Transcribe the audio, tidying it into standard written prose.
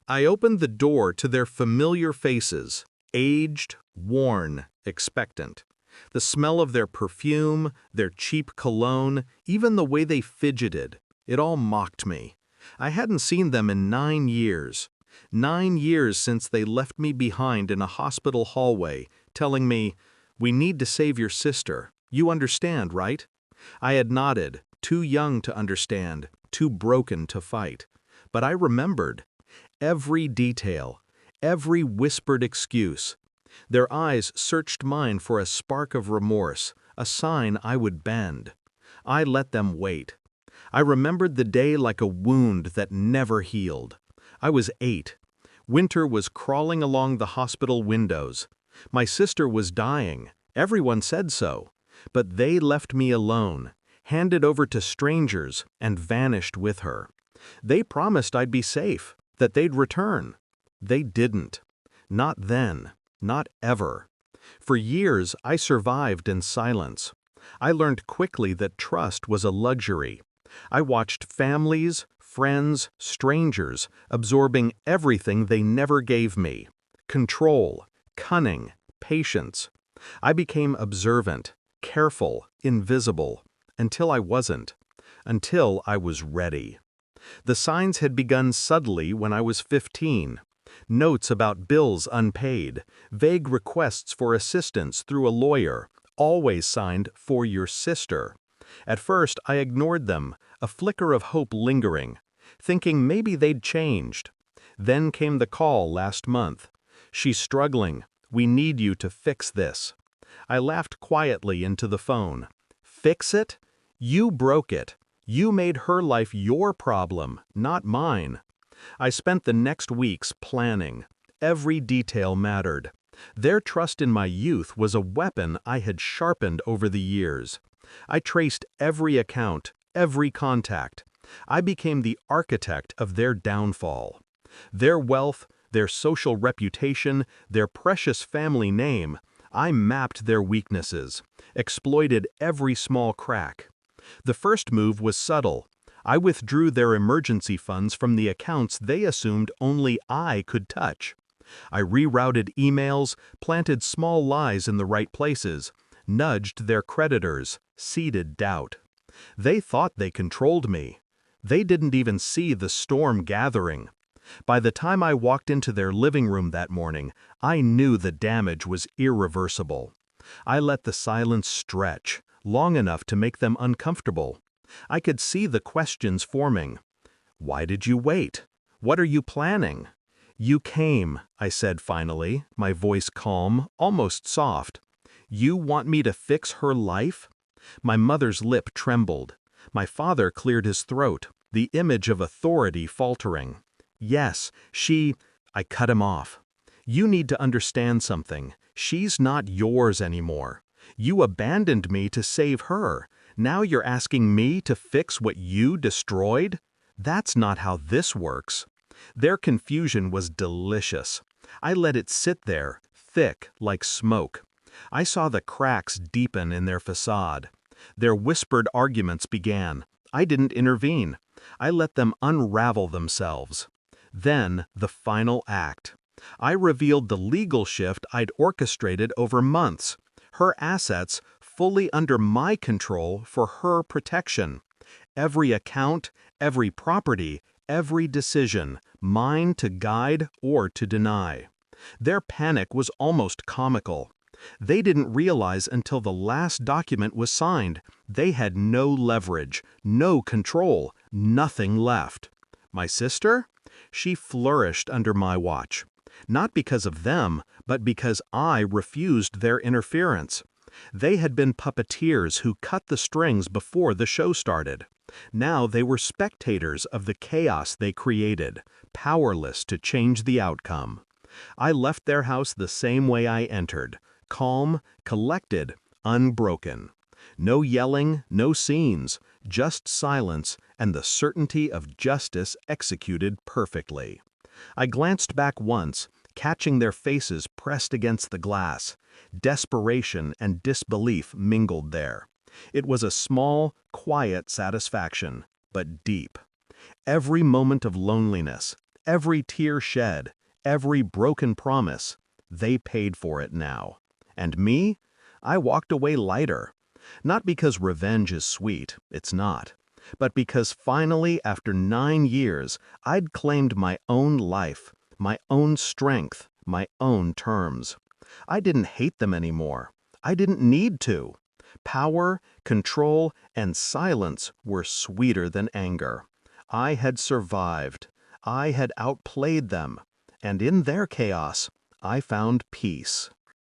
I opened the door to their familiar faces, aged, worn, expectant. The smell of their perfume, their cheap cologne, even the way they fidgeted, it all mocked me. I hadn't seen them in 9 years. 9 years since they left me behind in a hospital hallway, telling me, "We need to save your sister. You understand, right?" I had nodded, too young to understand, too broken to fight. But I remembered. Every detail, every whispered excuse. Their eyes searched mine for a spark of remorse, a sign I would bend. I let them wait. I remembered the day like a wound that never healed. I was 8. Winter was crawling along the hospital windows. My sister was dying. Everyone said so. But they left me alone, handed over to strangers, and vanished with her. They promised I'd be safe, that they'd return. They didn't. Not then. Not ever. For years, I survived in silence. I learned quickly that trust was a luxury. I watched families, friends, strangers, absorbing everything they never gave me. Control, cunning, patience. I became observant, careful, invisible, until I wasn't. Until I was ready. The signs had begun subtly when I was 15. Notes about bills unpaid, vague requests for assistance through a lawyer, always signed "for your sister." At first, I ignored them, a flicker of hope lingering, thinking maybe they'd changed. Then came the call last month. "She's struggling. We need you to fix this." I laughed quietly into the phone. Fix it? You broke it. You made her life your problem, not mine. I spent the next weeks planning. Every detail mattered. Their trust in my youth was a weapon I had sharpened over the years. I traced every account, every contact. I became the architect of their downfall. Their wealth, their social reputation, their precious family name, I mapped their weaknesses, exploited every small crack. The first move was subtle. I withdrew their emergency funds from the accounts they assumed only I could touch. I rerouted emails, planted small lies in the right places, nudged their creditors, seeded doubt. They thought they controlled me. They didn't even see the storm gathering. By the time I walked into their living room that morning, I knew the damage was irreversible. I let the silence stretch, long enough to make them uncomfortable. I could see the questions forming. "Why did you wait? What are you planning?" "You came," I said finally, my voice calm, almost soft. "You want me to fix her life?" My mother's lip trembled. My father cleared his throat, the image of authority faltering. "Yes, I cut him off. "You need to understand something. She's not yours anymore. You abandoned me to save her. Now you're asking me to fix what you destroyed? That's not how this works." Their confusion was delicious. I let it sit there, thick like smoke. I saw the cracks deepen in their facade. Their whispered arguments began. I didn't intervene. I let them unravel themselves. Then, the final act. I revealed the legal shift I'd orchestrated over months. Her assets fully under my control for her protection. Every account, every property, every decision, mine to guide or to deny. Their panic was almost comical. They didn't realize until the last document was signed. They had no leverage, no control, nothing left. My sister? She flourished under my watch. Not because of them, but because I refused their interference. They had been puppeteers who cut the strings before the show started. Now they were spectators of the chaos they created, powerless to change the outcome. I left their house the same way I entered, calm, collected, unbroken. No yelling, no scenes, just silence and the certainty of justice executed perfectly. I glanced back once, catching their faces pressed against the glass. Desperation and disbelief mingled there. It was a small, quiet satisfaction, but deep. Every moment of loneliness, Every tear shed, every broken promise, they paid for it now. And me? I walked away lighter. Not because revenge is sweet, it's not, but because finally, after 9 years, I'd claimed my own life, my own strength, my own terms. I didn't hate them anymore. I didn't need to. Power, control, and silence were sweeter than anger. I had survived. I had outplayed them. And in their chaos, I found peace.